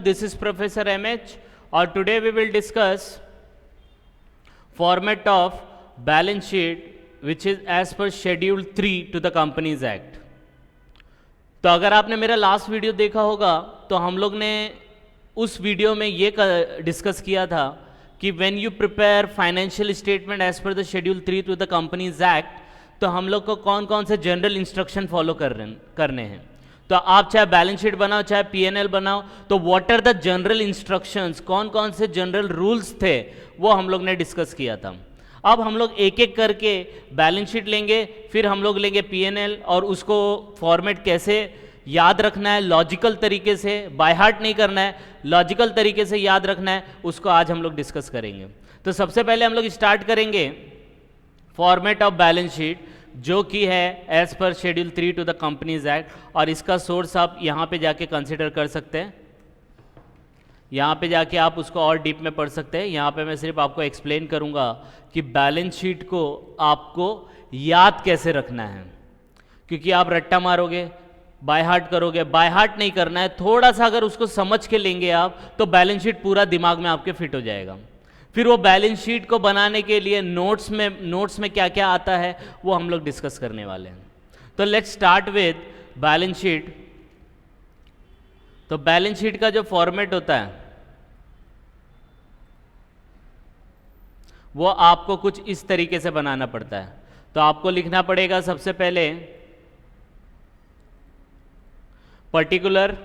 This is Professor MH, or today we will discuss format of balance sheet which is as per Schedule 3 to the Companies Act. तो अगर आपने मेरा last video देखा होगा तो हम लोग ने उस वीडियो में ये डिस्कस किया था कि when you prepare financial statement as per the schedule 3 to the companies act, तो हम लोग को कौन कौन से जनरल इंस्ट्रक्शन फॉलो करने हैं. तो आप चाहे बैलेंस शीट बनाओ चाहे पीएनएल बनाओ, तो what are the general instructions, कौन कौन से जनरल रूल्स थे वो हम लोग ने डिस्कस किया था. अब हम लोग एक एक करके बैलेंस शीट लेंगे, फिर हम लोग लेंगे पीएनएल और उसको फॉर्मेट कैसे याद रखना है लॉजिकल तरीके से, बाय हार्ट नहीं करना है, लॉजिकल तरीके से याद रखना है, उसको आज हम लोग डिस्कस करेंगे. तो सबसे पहले हम लोग स्टार्ट करेंगे फॉर्मेट ऑफ बैलेंस शीट जो कि है as per schedule 3 to the companies act, और इसका सोर्स आप यहाँ पे जाके कंसिडर कर सकते हैं. यहाँ पे जाके आप उसको और डीप में पढ़ सकते हैं. यहाँ पे मैं सिर्फ आपको एक्सप्लेन करूँगा कि बैलेंस शीट को आपको याद कैसे रखना है, क्योंकि आप रट्टा मारोगे, बाय हार्ट करोगे, बाय हार्ट नहीं करना है. थोड़ा सा अगर उसको समझ के लेंगे आप तो बैलेंस शीट पूरा दिमाग में आपके फिट हो जाएगा. फिर वो बैलेंस शीट को बनाने के लिए नोट्स में क्या क्या आता है वो हम लोग डिस्कस करने वाले हैं. तो let's start with balance sheet. तो बैलेंस शीट का जो फॉर्मेट होता है वो आपको कुछ इस तरीके से बनाना पड़ता है. तो आपको लिखना पड़ेगा सबसे पहले particular,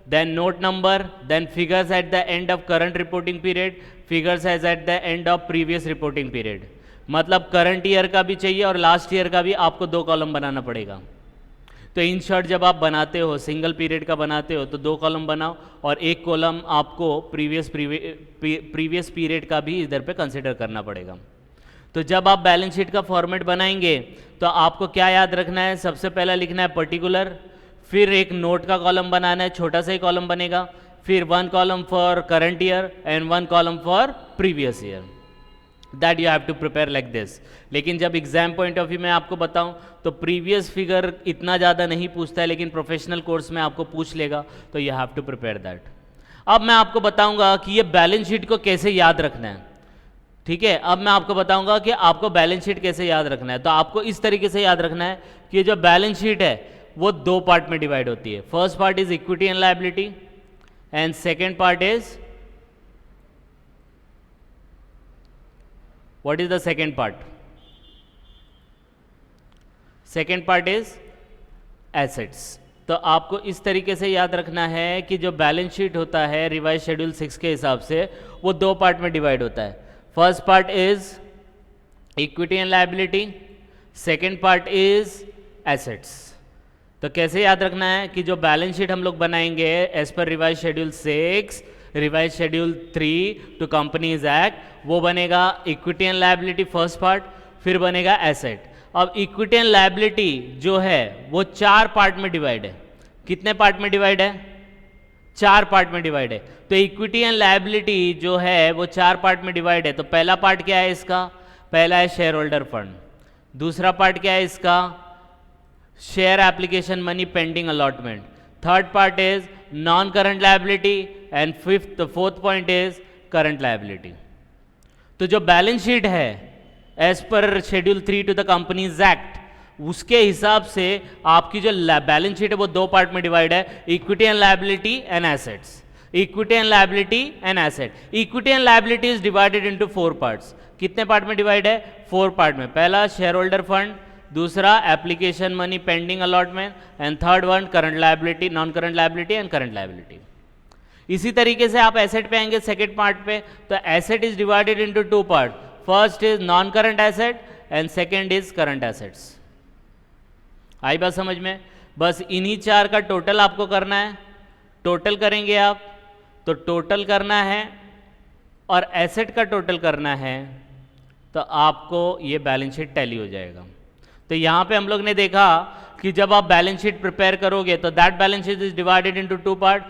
then note number, then figures at the end of current reporting period, figures as at the end of previous reporting period. मतलब करंट ईयर का भी चाहिए और लास्ट ईयर का भी आपको 2 कॉलम बनाना पड़ेगा. तो इन शॉर्ट जब आप बनाते हो, सिंगल पीरियड का बनाते हो, तो 2 कॉलम बनाओ और 1 कॉलम आपको प्रीवियस पीरियड का भी इधर पे कंसिडर करना पड़ेगा. तो जब आप बैलेंस शीट का फॉर्मेट बनाएंगे तो आपको क्या याद रखना है, सबसे पहला लिखना है पर्टिकुलर, फिर एक नोट का कॉलम बनाना है, छोटा सा ही कॉलम बनेगा, फिर 1 column for current year and 1 column for previous year. That you have to prepare like this. लेकिन जब एग्जाम पॉइंट ऑफ व्यू में आपको बताऊं तो प्रीवियस फिगर इतना ज़्यादा नहीं पूछता है, लेकिन प्रोफेशनल कोर्स में आपको पूछ लेगा, तो you have to prepare that. अब मैं आपको बताऊंगा कि ये बैलेंस शीट को कैसे याद रखना है. ठीक है, अब मैं आपको बताऊंगा कि आपको बैलेंस शीट कैसे याद रखना है. तो आपको इस तरीके से याद रखना है कि जो बैलेंस शीट है वो 2 पार्ट में डिवाइड होती है. First part is equity and liability and second part is, what is the second part? Second part is assets. तो आपको इस तरीके से याद रखना है कि जो बैलेंस शीट होता है रिवाइज शेड्यूल 6 के हिसाब से वो 2 पार्ट में डिवाइड होता है. First part is equity and liability, second part is assets. तो कैसे याद रखना है कि जो बैलेंस शीट हम लोग बनाएंगे as per revise schedule 6, revise schedule 3 to companies act, वो बनेगा equity and liability first part, फिर बनेगा एसेट. अब इक्विटी एंड लायबिलिटी जो है वो 4 पार्ट में डिवाइड है. कितने पार्ट में डिवाइड है? 4 पार्ट में डिवाइड है. तो इक्विटी एंड लायबिलिटी जो है वो 4 पार्ट में डिवाइड है. तो पहला पार्ट क्या है इसका? पहला है शेयर होल्डर फंड. दूसरा पार्ट क्या है इसका? Share application money pending allotment. Third part is non current liability and fourth point is current liability. तो जो बैलेंस शीट है as per schedule 3 to the companies act, उसके हिसाब से आपकी जो बैलेंस शीट है वो 2 पार्ट में डिवाइड है, equity and liability and assets. Equity and liability and asset. Equity and liability is divided into 4 parts. कितने पार्ट में डिवाइड है? 4 पार्ट में. पहला शेयर होल्डर फंड, दूसरा application money pending allotment and third one current liability, non current liability and current liability. इसी तरीके से आप एसेट पे आएंगे सेकेंड पार्ट पे. तो asset is divided into 2 part. First is non current asset and second is current assets. आई बात समझ में? बस इन्हीं 4 का टोटल आपको करना है. टोटल करेंगे आप तो टोटल करना है और एसेट का टोटल करना है, तो आपको ये बैलेंस शीट टैली हो जाएगा. तो यहाँ पे हम लोग ने देखा कि जब आप बैलेंस शीट प्रिपेयर करोगे तो that balance sheet is divided into 2 part,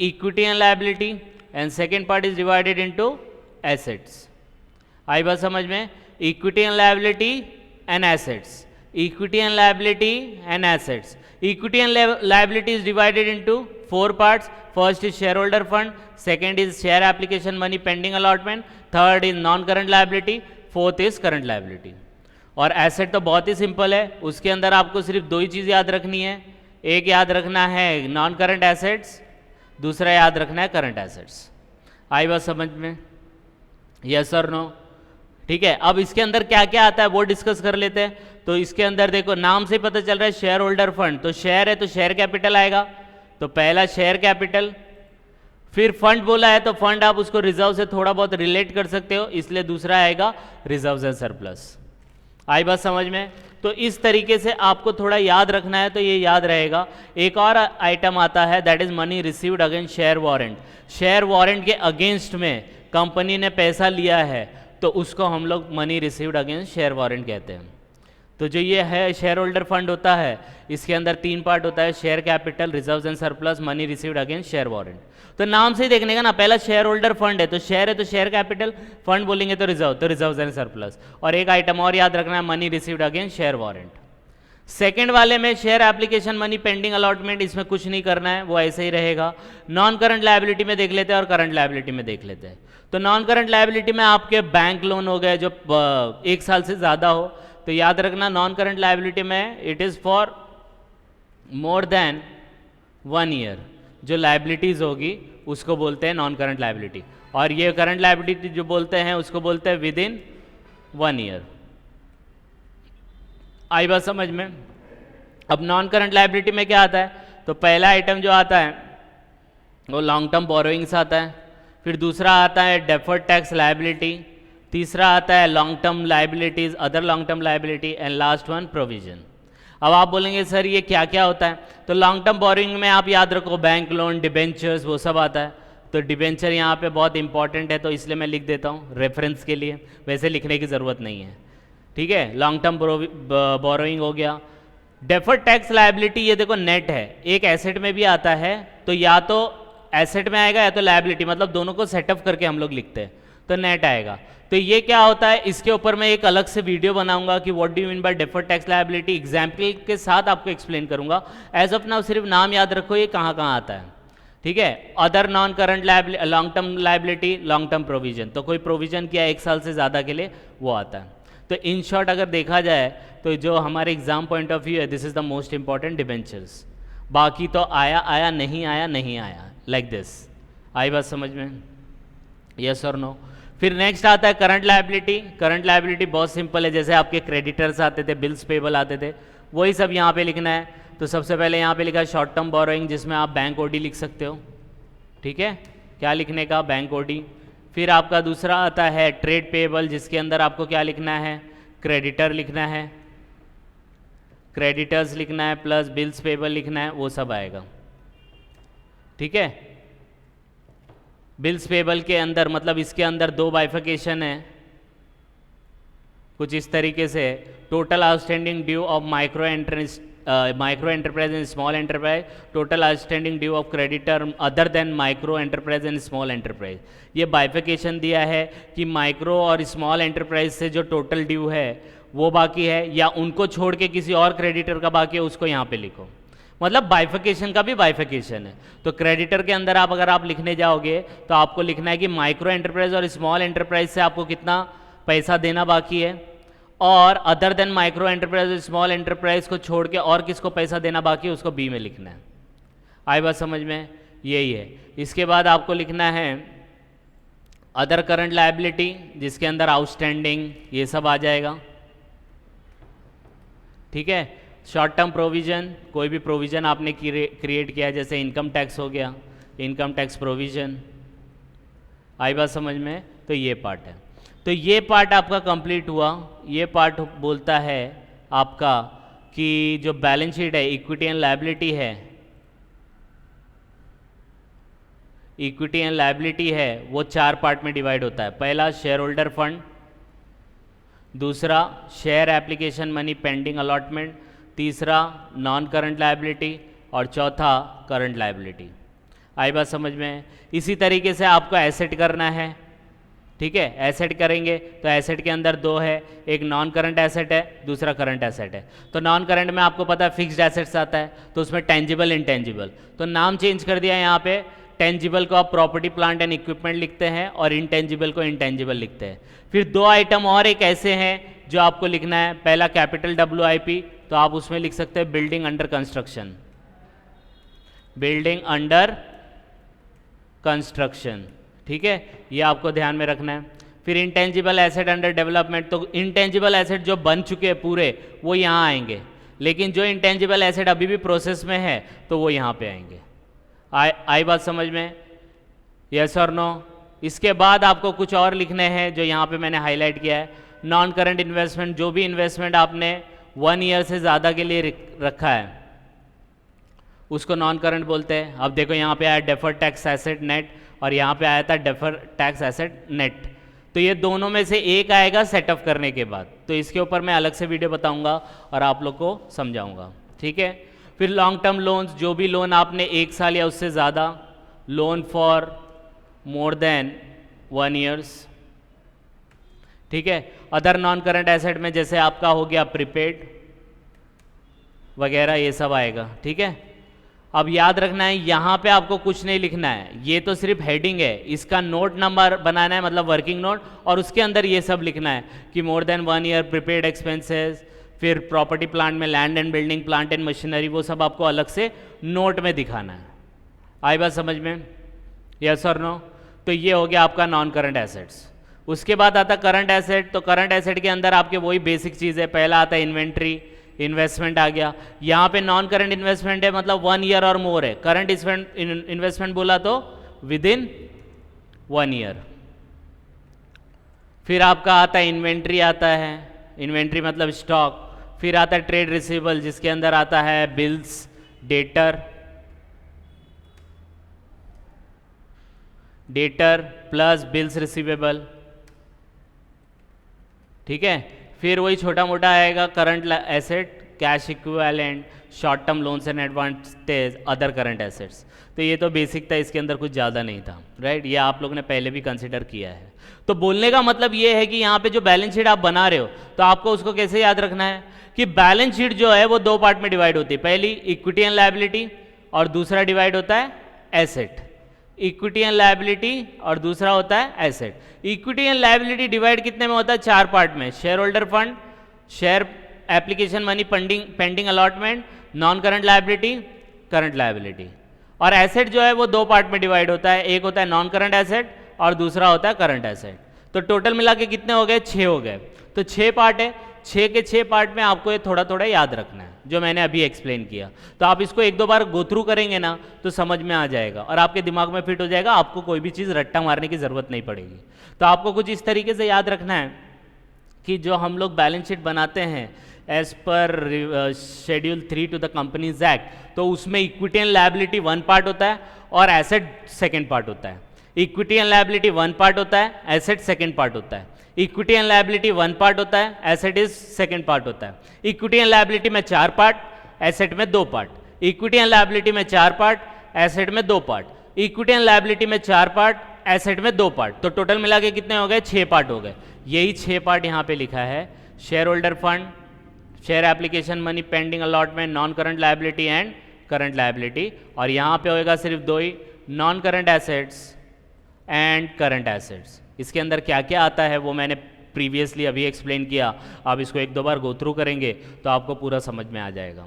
equity and liability, and second part is divided into assets. आई बात समझ में? Equity and liability and assets, equity and liability and assets. Equity and liability is divided into 4 parts. First is share holder fund, second is share application money pending allotment, third is non current liability, fourth is current liability. और asset तो बहुत ही simple है, उसके अंदर आपको सिर्फ 2 ही चीज़ याद रखनी है. एक याद रखना है नॉन करंट एसेट्स, दूसरा याद रखना है करंट एसेट्स. आई बात समझ में? यस और नो? ठीक है. अब इसके अंदर क्या क्या आता है वो डिस्कस कर लेते हैं. तो इसके अंदर देखो, नाम से पता चल रहा है शेयर होल्डर फंड, तो शेयर है तो शेयर कैपिटल आएगा, तो पहला शेयर कैपिटल. फिर फंड बोला है तो फंड आप उसको रिजर्व से थोड़ा बहुत रिलेट कर सकते हो, इसलिए दूसरा आएगा रिजर्व एंड सरप्लस. आई बात समझ में? तो इस तरीके से आपको थोड़ा याद रखना है, तो ये याद रहेगा. एक और आइटम आता है, that is money received against share warrant. Share warrant के अगेंस्ट में कंपनी ने पैसा लिया है, तो उसको हम लोग money received against share warrant कहते हैं. तो जो ये है शेयर होल्डर फंड होता है, इसके अंदर 3 पार्ट होता है, share capital, reserves and surplus, money received against share warrant. तो नाम से ही देखने का ना, पहला शेयर होल्डर फंड है तो शेयर कैपिटल, फंड बोलेंगे तो रिजर्व्स एंड सरप्लस. और एक आइटम और याद रखना है, money received against share warrant. Second वाले में share application money pending allotment, इसमें कुछ नहीं करना है, वो ऐसे ही रहेगा. नॉन करंट लायबिलिटी में देख लेते हैं और करंट लायबिलिटी में देख लेते हैं. तो नॉन करंट लायबिलिटी में आपके बैंक लोन हो गए जो 1 साल से ज़्यादा हो, तो याद रखना नॉन करंट लायबिलिटी में it is for more than 1 year. जो लायबिलिटीज़ होगी उसको बोलते हैं नॉन करंट लायबिलिटी, और ये करंट लायबिलिटी जो बोलते हैं उसको बोलते हैं विद इन 1 ईयर. आई बात समझ में? अब नॉन करंट लायबिलिटी में क्या आता है? तो पहला आइटम जो आता है वो लॉन्ग टर्म बोरोइंग्स आता है, फिर दूसरा आता है डेफर्ड टैक्स लायबिलिटी, तीसरा आता है long term liabilities, other long term liability, and last one provision. अब आप बोलेंगे सर ये क्या क्या होता है? तो लॉन्ग टर्म बोरिंग में आप याद रखो बैंक लोन, डिबेंचर्स, वो सब आता है. तो डिबेंचर यहाँ पे बहुत इंपॉर्टेंट है, तो इसलिए मैं लिख देता हूँ रेफरेंस के लिए, वैसे लिखने की ज़रूरत नहीं है. ठीक है, लॉन्ग टर्म बोरोइंग हो गया. डेफर्ड टैक्स लायबिलिटी, ये देखो नेट है, एक एसेट में भी आता है, तो या तो एसेट में आएगा या तो लायबिलिटी, मतलब दोनों को सेटअप करके हम लोग लिखते हैं, तो नेट आएगा. तो ये क्या होता है, इसके ऊपर मैं एक अलग से वीडियो बनाऊंगा कि what do you mean by deferred tax liability, example के साथ आपको एक्सप्लेन करूंगा. एज ऑफ नाउ सिर्फ नाम याद रखो ये कहाँ कहाँ आता है. ठीक है, other non current liability, long term liability, long term provision, तो कोई प्रोविजन किया 1 साल से ज़्यादा के लिए वो आता है. तो इन शॉर्ट अगर देखा जाए तो जो हमारे एग्जाम पॉइंट ऑफ व्यू है, this is the most important debentures. बाकी तो आया आया, नहीं आया नहीं आया, लाइक दिस. आई बात समझ में? यस और नो? फिर नेक्स्ट आता है करंट लायबिलिटी. करंट लायबिलिटी बहुत सिंपल है, जैसे आपके क्रेडिटर्स आते थे, बिल्स पेबल आते थे, वही सब यहाँ पे लिखना है. तो सबसे पहले यहाँ पे लिखा है शॉर्ट टर्म बोरोइंग, जिसमें आप बैंक ओडी लिख सकते हो. ठीक है, क्या लिखने का? Bank OD. फिर आपका दूसरा आता है ट्रेड पेबल, जिसके अंदर आपको क्या लिखना है? क्रेडिटर लिखना है, क्रेडिटर्स लिखना है, प्लस बिल्स पेबल लिखना है, वो सब आएगा. ठीक है, बिल्स पेबल के अंदर मतलब इसके अंदर 2 बाइफिकेशन है कुछ इस तरीके से. Total outstanding due of micro enterprise and small enterprise, total outstanding due of creditor other than micro enterprise and small enterprise. ये बाइफिकेशन दिया है कि माइक्रो और स्मॉल एंटरप्राइज से जो टोटल ड्यू है वो बाकी है, या उनको छोड़ के किसी और क्रेडिटर का बाकी है, उसको यहाँ पे लिखो. मतलब बाइफिकेशन का भी बाइफिकेशन है. तो क्रेडिटर के अंदर अगर आप लिखने जाओगे तो आपको लिखना है कि माइक्रो एंटरप्राइज और स्मॉल एंटरप्राइज से आपको कितना पैसा देना बाकी है, और अदर देन माइक्रो एंटरप्राइज और स्मॉल एंटरप्राइज को छोड़ के और किसको पैसा देना बाकी है, उसको बी में लिखना है. आई बात समझ में? यही है. इसके बाद आपको लिखना है अदर करंट लायबिलिटी, जिसके अंदर आउटस्टैंडिंग ये सब आ जाएगा. ठीक है, शॉर्ट टर्म प्रोविजन, कोई भी प्रोविजन आपने क्रिएट किया, जैसे इनकम टैक्स हो गया, इनकम टैक्स प्रोविजन. आई बात समझ में? तो ये पार्ट है. तो ये पार्ट आपका कंप्लीट हुआ. ये पार्ट बोलता है आपका कि जो बैलेंस शीट है, इक्विटी एंड लायबिलिटी है, इक्विटी एंड लायबिलिटी है, वो 4 पार्ट में डिवाइड होता है. पहला शेयर होल्डर फंड, दूसरा share application money pending allotment, तीसरा नॉन करंट लायबिलिटी, और चौथा करंट लायबिलिटी. आई बात समझ में? इसी तरीके से आपको एसेट करना है. ठीक है। एसेट करेंगे तो एसेट के अंदर दो है, एक नॉन करंट एसेट है, दूसरा करंट एसेट है। तो नॉन करंट में आपको पता है फिक्स्ड एसेट्स आता है, तो उसमें टेंजिबल इंटेंजिबल, तो नाम चेंज कर दिया यहाँ पे। टेंजिबल को आप प्रॉपर्टी प्लांट एंड इक्विपमेंट लिखते हैं और इंटेंजिबल को इंटेंजिबल लिखते हैं। फिर दो आइटम और एक ऐसे हैं जो आपको लिखना है। पहला कैपिटल WIP, तो आप उसमें लिख सकते हैं building under construction, building under construction, ठीक है, ये आपको ध्यान में रखना है। फिर इंटेंजिबल एसेट अंडर डेवलपमेंट, तो इंटेंजिबल एसेट जो बन चुके हैं पूरे वो यहाँ आएंगे, लेकिन जो इंटेंजिबल एसेट अभी भी प्रोसेस में है तो वो यहाँ पे आएंगे। आई बात समझ में? यस और नो? इसके बाद आपको कुछ और लिखने हैं जो यहाँ पे मैंने हाईलाइट किया है। नॉन करंट इन्वेस्टमेंट, जो भी इन्वेस्टमेंट आपने 1 ईयर से ज़्यादा के लिए रखा है उसको नॉन करंट बोलते हैं। अब देखो यहाँ पे आया डेफर्ड टैक्स एसेट नेट और यहाँ पे आया था डेफर्ड टैक्स एसेट नेट, तो ये दोनों में से एक आएगा सेटअप करने के बाद। तो इसके ऊपर मैं अलग से वीडियो बताऊंगा और आप लोग को समझाऊंगा, ठीक है। फिर लॉन्ग टर्म लोन्स, जो भी लोन आपने 1 साल या उससे ज़्यादा, loan for more than 1 years, ठीक है। अदर नॉन करंट एसेट में जैसे आपका हो गया प्रीपेड वगैरह, ये सब आएगा, ठीक है। अब याद रखना है यहाँ पे आपको कुछ नहीं लिखना है, ये तो सिर्फ हेडिंग है, इसका नोट नंबर बनाना है, मतलब वर्किंग नोट, और उसके अंदर ये सब लिखना है कि more than 1 year prepaid expenses. फिर प्रॉपर्टी प्लांट में land and building, plant and machinery, वो सब आपको अलग से नोट में दिखाना है। आई बात समझ में? यस और नो? तो ये हो गया आपका नॉन करंट एसेट्स। उसके बाद आता करंट एसेट, तो करंट एसेट के अंदर आपके वही बेसिक चीज़ है। पहला आता है इन्वेंट्री, इन्वेस्टमेंट आ गया। यहाँ पे नॉन करंट इन्वेस्टमेंट है, मतलब 1 ईयर और मोर है। करंट इन्वेस्टमेंट बोला तो विद इन 1 ईयर। फिर आपका आता है इन्वेंट्री, आता है इन्वेंट्री मतलब स्टॉक। फिर आता है ट्रेड रिसीवेबल, जिसके अंदर आता है bills, debtor plus bills receivable, ठीक है। फिर वही छोटा मोटा आएगा current asset, cash equivalent, short term loans and advantage, other current assets. तो ये तो बेसिक था, इसके अंदर कुछ ज़्यादा नहीं था, राइट। ये आप लोगों ने पहले भी कंसिडर किया है। तो बोलने का मतलब ये है कि यहाँ पे जो बैलेंस शीट आप बना रहे हो तो आपको उसको कैसे याद रखना है कि बैलेंस शीट जो है वो 2 पार्ट में डिवाइड होती है। पहली इक्विटी एंड लायबिलिटी और दूसरा डिवाइड होता है एसेट। इक्विटी एंड लायबिलिटी और दूसरा होता है asset. Equity and liability divide कितने में होता है? 4 पार्ट में। Share holder fund, share application money, pending allotment, non current liability, current liability. और एसेट जो है वो 2 पार्ट में डिवाइड होता है, एक होता है नॉन करंट एसेट और दूसरा होता है करंट एसेट। तो टोटल मिला के कितने हो गए? 6 हो गए। तो 6 पार्ट है, 6 के 6 पार्ट में आपको ये थोड़ा थोड़ा याद रखना है जो मैंने अभी एक्सप्लेन किया। तो आप इसको 1-2 बार गो थ्रू करेंगे ना तो समझ में आ जाएगा और आपके दिमाग में फिट हो जाएगा, आपको कोई भी चीज़ रट्टा मारने की ज़रूरत नहीं पड़ेगी। तो आपको कुछ इस तरीके से याद रखना है कि जो हम लोग बैलेंस शीट बनाते हैं as per schedule 3 to the companies act, तो उसमें इक्विटी एंड लायबिलिटी 1 पार्ट होता है और एसेट 2nd पार्ट होता है। इक्विटी एंड लायबिलिटी 1 पार्ट होता है, एसेट 2nd पार्ट होता है। इक्विटी एंड लायबिलिटी 1 पार्ट होता है, एसेट इज 2nd पार्ट होता है। इक्विटी एंड लायबिलिटी में 4 पार्ट, एसेट में 2 पार्ट। इक्विटी एंड लायबिलिटी में 4 पार्ट, एसेट में 2 पार्ट। इक्विटी एंड लायबिलिटी में 4 पार्ट, एसेट में 2 पार्ट। तो टोटल मिला के कितने हो गए? 6 पार्ट हो गए। यही 6 पार्ट यहाँ पे लिखा है। Share holder fund, share application money, pending allotment, non current liability and current liability. और यहाँ पे होएगा सिर्फ 2 ही, non current assets and current assets. इसके अंदर क्या क्या आता है वो मैंने प्रीवियसली अभी एक्सप्लेन किया। आप इसको 1-2 बार गो थ्रू करेंगे तो आपको पूरा समझ में आ जाएगा।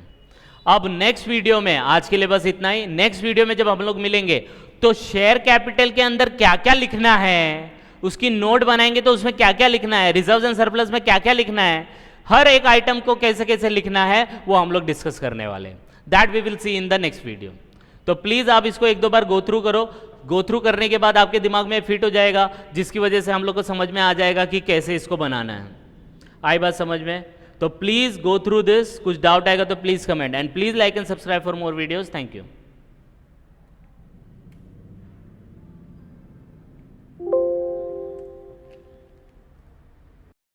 अब नेक्स्ट वीडियो में, आज के लिए बस इतना ही। नेक्स्ट वीडियो में जब हम लोग मिलेंगे तो शेयर कैपिटल के अंदर क्या क्या लिखना है, उसकी नोट बनाएंगे तो उसमें क्या क्या लिखना है, रिजर्व्स एंड सरप्लस में क्या क्या लिखना है, हर एक आइटम को कैसे कैसे लिखना है वो हम लोग डिस्कस करने वाले हैं। That we will see in the next video. तो प्लीज़ आप इसको 1-2 बार गो थ्रू करो। गो थ्रू करने के बाद आपके दिमाग में फिट हो जाएगा, जिसकी वजह से हम लोग को समझ में आ जाएगा कि कैसे इसको बनाना है। आई बात समझ में? तो प्लीज़ गो थ्रू दिस। कुछ डाउट आएगा तो please comment and please like and subscribe for more videos. Thank you.